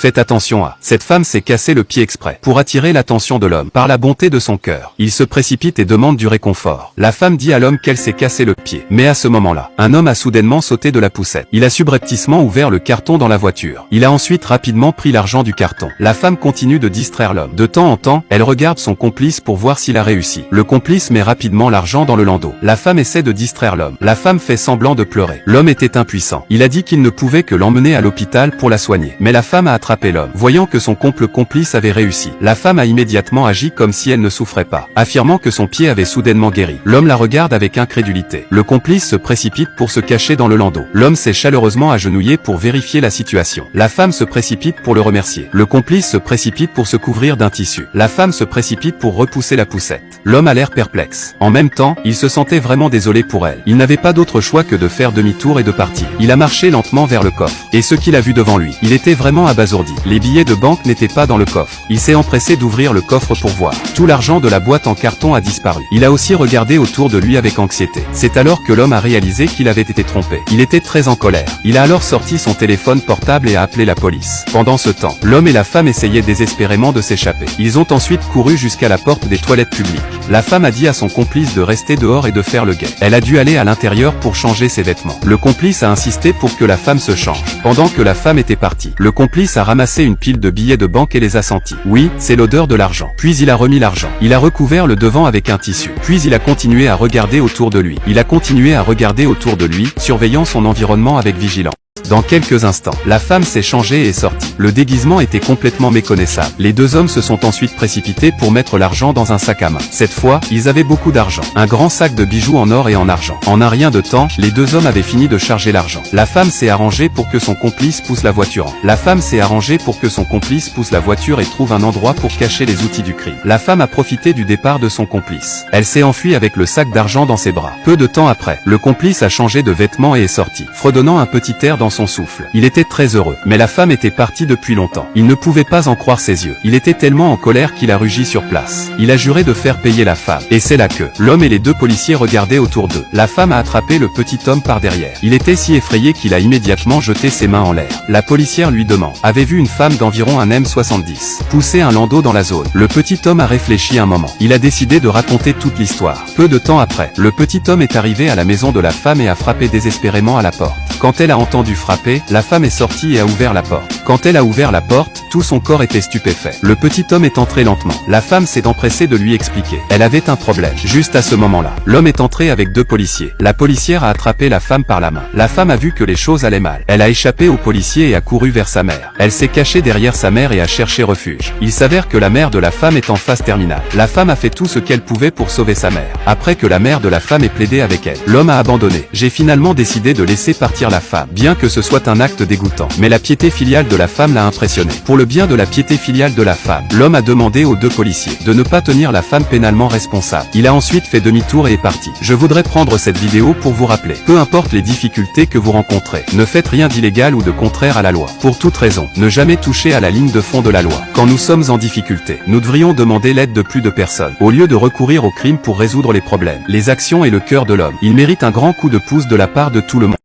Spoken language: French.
Faites attention à. Cette femme s'est cassé le pied exprès pour attirer l'attention de l'homme par la bonté de son cœur. Il se précipite et demande du réconfort. La femme dit à l'homme qu'elle s'est cassé le pied. Mais à ce moment-là, un homme a soudainement sauté de la poussette. Il a subrepticement ouvert le carton dans la voiture. Il a ensuite rapidement pris l'argent du carton. La femme continue de distraire l'homme. De temps en temps, elle regarde son complice pour voir s'il a réussi. Le complice met rapidement l'argent dans le landau. La femme essaie de distraire l'homme. La femme fait semblant de pleurer. L'homme était impuissant. Il a dit qu'il ne pouvait que l'emmener à l'hôpital pour la soigner. Mais la femme a attrapé l'homme. Voyant que son complice avait réussi, la femme a immédiatement agi comme si elle ne souffrait pas, affirmant que son pied avait soudainement guéri. L'homme la regarde avec incrédulité. Le complice se précipite pour se cacher dans le landau. L'homme s'est chaleureusement agenouillé pour vérifier la situation. La femme se précipite pour le remercier. Le complice se précipite pour se couvrir d'un tissu. La femme se précipite pour repousser la poussette. L'homme a l'air perplexe. En même temps, il se sentait vraiment désolé pour elle. Il n'avait pas d'autre choix que de faire demi-tour et de partir. Il a marché lentement vers le coffre. Et ce qu'il a vu devant lui, il était vraiment abasourdi. Les billets de banque n'étaient pas dans le coffre. Il s'est empressé d'ouvrir le coffre pour voir. Tout l'argent de la boîte en carton a disparu. Il a aussi regardé autour de lui avec anxiété. C'est alors que l'homme a réalisé qu'il avait été trompé. Il était très en colère. Il a alors sorti son téléphone portable et a appelé la police. Pendant ce temps, l'homme et la femme essayaient désespérément de s'échapper. Ils ont ensuite couru jusqu'à la porte des toilettes publiques. La femme a dit à son complice de rester dehors et de faire le guet. Elle a dû aller à l'intérieur pour changer ses vêtements. Le complice a insisté pour que la femme se change. Pendant que la femme était partie, le complice a ramassé une pile de billets de banque et les a sentis. Oui, c'est l'odeur de l'argent. Puis il a remis l'argent. Il a recouvert le devant avec un tissu. Puis il a continué à regarder autour de lui. Surveillant son environnement avec vigilance. Dans quelques instants, la femme s'est changée et est sortie. Le déguisement était complètement méconnaissable. Les deux hommes se sont ensuite précipités pour mettre l'argent dans un sac à main. Cette fois, ils avaient beaucoup d'argent. Un grand sac de bijoux en or et en argent. En un rien de temps, les deux hommes avaient fini de charger l'argent. La femme s'est arrangée pour que son complice pousse la voiture et trouve un endroit pour cacher les outils du crime. La femme a profité du départ de son complice. Elle s'est enfuie avec le sac d'argent dans ses bras. Peu de temps après, le complice a changé de vêtements et est sorti, fredonnant un petit air dans son souffle. Il était très heureux, mais la femme était partie depuis longtemps. Il ne pouvait pas en croire ses yeux. Il était tellement en colère qu'il a rugi sur place. Il a juré de faire payer la femme. Et c'est là que l'homme et les deux policiers regardaient autour d'eux. La femme a attrapé le petit homme par derrière. Il était si effrayé qu'il a immédiatement jeté ses mains en l'air. La policière lui demande: avez vu une femme d'environ un M70 pousser un landau dans la zone? Le petit homme a réfléchi un moment. Il a décidé de raconter toute l'histoire. Peu de temps après, le petit homme est arrivé à la maison de la femme et a frappé désespérément à la porte. Quand elle a entendu frapper, la femme est sortie et a ouvert la porte. Quand elle a ouvert la porte, tout son corps était stupéfait. Le petit homme est entré lentement. La femme s'est empressée de lui expliquer. Elle avait un problème. Juste à ce moment-là, l'homme est entré avec deux policiers. La policière a attrapé la femme par la main. La femme a vu que les choses allaient mal. Elle a échappé aux policiers et a couru vers sa mère. Elle s'est cachée derrière sa mère et a cherché refuge. Il s'avère que la mère de la femme est en phase terminale. La femme a fait tout ce qu'elle pouvait pour sauver sa mère. Après que la mère de la femme ait plaidé avec elle, l'homme a abandonné. J'ai finalement décidé de laisser partir la femme, bien que ce soit un acte dégoûtant. Mais la piété filiale de la femme l'a impressionné. Pour le bien de la piété filiale de la femme, l'homme a demandé aux deux policiers de ne pas tenir la femme pénalement responsable. Il a ensuite fait demi-tour et est parti. Je voudrais prendre cette vidéo pour vous rappeler, peu importe les difficultés que vous rencontrez, ne faites rien d'illégal ou de contraire à la loi. Pour toute raison, ne jamais toucher à la ligne de fond de la loi. Quand nous sommes en difficulté, nous devrions demander l'aide de plus de personnes, au lieu de recourir au crime pour résoudre les problèmes. Les actions et le cœur de l'homme. Il mérite un grand coup de pouce de la part de tout le monde.